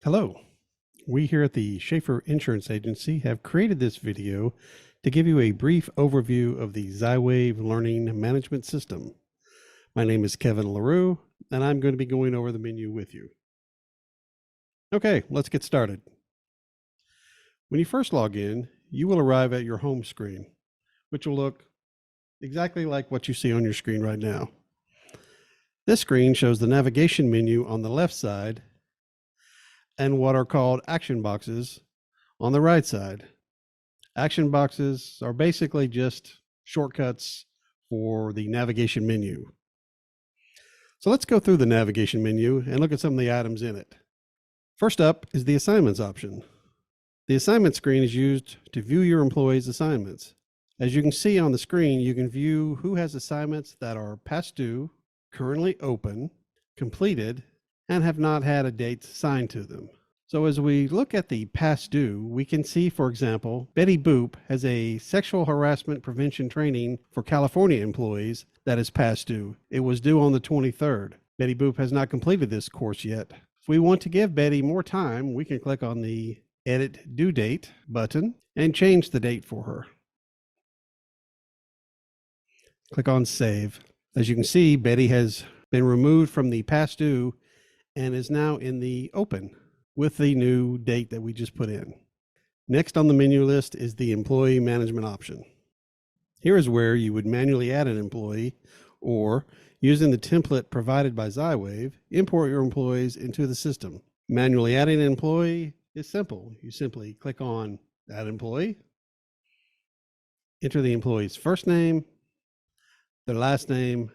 Hello. We here at the Shafer Insurance Agency have created this video to give you a brief overview of the Zywave Learning Management System. My name is Kevin LaRue, and I'm going to be going over the menu with you. Okay, let's get started. When you first log in, you will arrive at your home screen, which will look exactly like what you see on your screen right now. This screen shows the navigation menu on the left side and what are called action boxes on the right side. Action boxes are basically just shortcuts for the navigation menu. So let's go through the navigation menu and look at some of the items in it. First up is the assignments option. The assignment screen is used to view your employees' assignments. As you can see on the screen, you can view who has assignments that are past due, currently open, completed, and have not had a date assigned to them. So as we look at the past due, we can see, for example, Betty Boop has a sexual harassment prevention training for California employees that is past due. It was due on the 23rd. Betty Boop has not completed this course yet. If we want to give Betty more time, we can click on the Edit Due Date button and change the date for her. Click on Save. As you can see, Betty has been removed from the past due and is now in the open with the new date that we just put in. Next on the menu list is the employee management option. Here is where you would manually add an employee, or using the template provided by Zywave, import your employees into the system. Manually adding an employee is simple. You simply click on Add Employee, enter the employee's first name, their last name,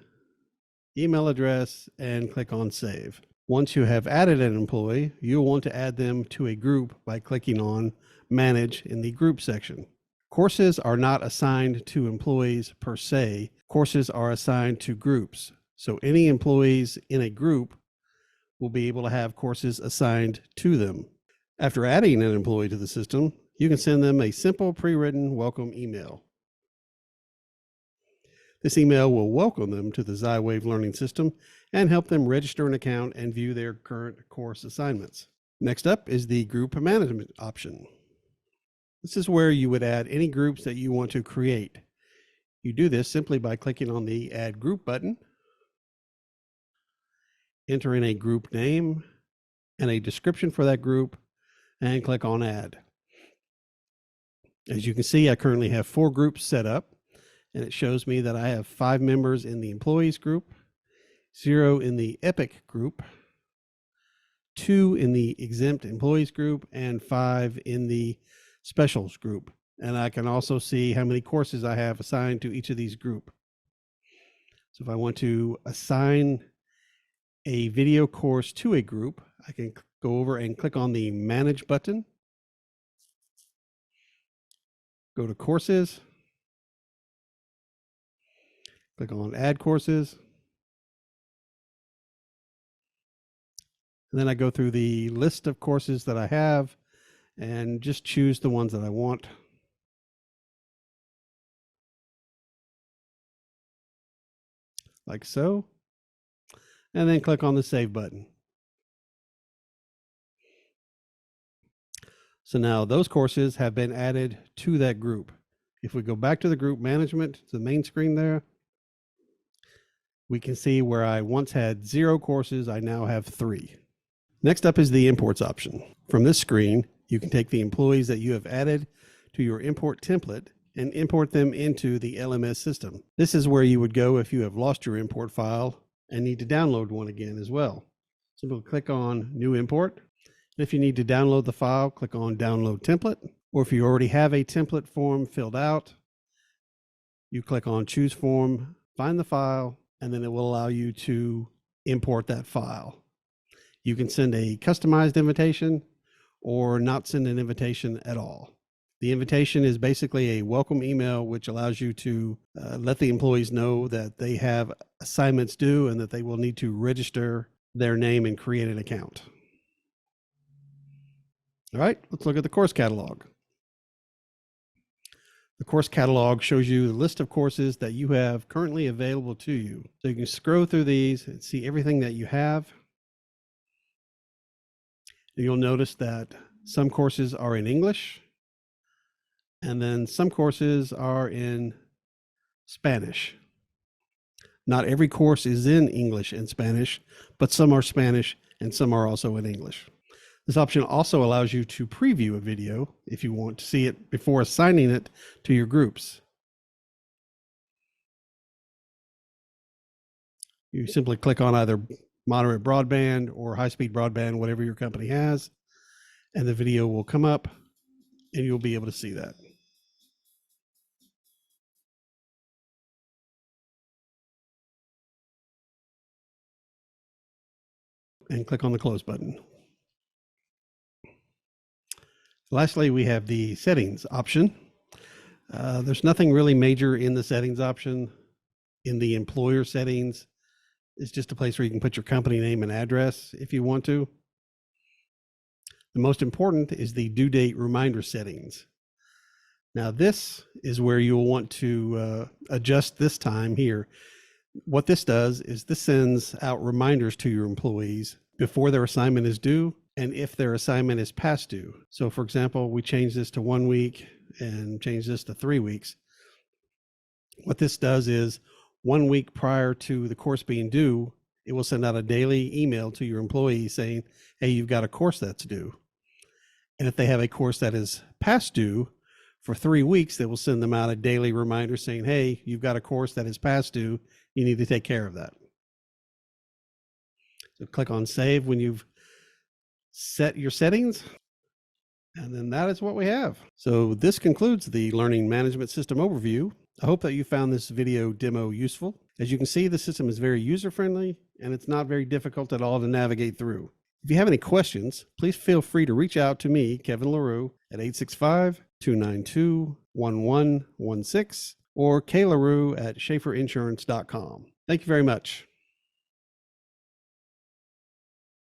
email address, and click on Save. Once you have added an employee, you'll want to add them to a group by clicking on Manage in the Group section. Courses are not assigned to employees per se. Courses are assigned to groups. So any employees in a group will be able to have courses assigned to them. After adding an employee to the system, you can send them a simple pre-written welcome email. This email will welcome them to the Zywave Learning System and help them register an account and view their current course assignments. Next up is the group management option. This is where you would add any groups that you want to create. You do this simply by clicking on the Add Group button, enter in a group name and a description for that group, and click on Add. As you can see, I currently have 4 groups set up. And it shows me that I have 5 members in the employees group, 0 in the EPIC group, 2 in the exempt employees group, and 5 in the specials group. And I can also see how many courses I have assigned to each of these groups. So if I want to assign a video course to a group, I can go over and click on the Manage button, go to Courses, click on Add Courses. And then I go through the list of courses that I have and just choose the ones that I want. Like so. And then click on the Save button. So now those courses have been added to that group. If we go back to the group management, the main screen there, we can see where I once had 0 courses, I now have 3. Next up is the imports option. From this screen, you can take the employees that you have added to your import template and import them into the LMS system. This is where you would go if you have lost your import file and need to download one again as well. Simply click on New Import. If you need to download the file, click on Download Template. Or if you already have a template form filled out, you click on Choose Form, find the file, and then it will allow you to import that file. You can send a customized invitation or not send an invitation at all. The invitation is basically a welcome email, which allows you to let the employees know that they have assignments due and that they will need to register their name and create an account. All right, let's look at the course catalog. The course catalog shows you the list of courses that you have currently available to you. So you can scroll through these and see everything that you have. You'll notice that some courses are in English, and then some courses are in Spanish. Not every course is in English and Spanish, but some are Spanish and some are also in English. This option also allows you to preview a video if you want to see it before assigning it to your groups. You simply click on either moderate broadband or high-speed broadband, whatever your company has, and the video will come up and you'll be able to see that. And click on the close button. Lastly, we have the settings option. There's nothing really major in the settings option. In the employer settings, it's just a place where you can put your company name and address if you want to. The most important is the due date reminder settings. Now this is where you'll want to adjust this time here. What this does is this sends out reminders to your employees before their assignment is due and if their assignment is past due. So for example, we change this to 1 week and change this to 3 weeks. What this does is 1 week prior to the course being due, it will send out a daily email to your employees saying, hey, you've got a course that's due. And if they have a course that is past due, for 3 weeks, they will send them out a daily reminder saying, hey, you've got a course that is past due. You need to take care of that. So click on save when you've set your settings. And then that is what we have. So this concludes the Learning Management System overview. I hope that you found this video demo useful. As you can see, the system is very user-friendly and it's not very difficult at all to navigate through. If you have any questions, please feel free to reach out to me, Kevin LaRue, at 865-292-1116 or klarue@shaferinsurance.com. Thank you very much.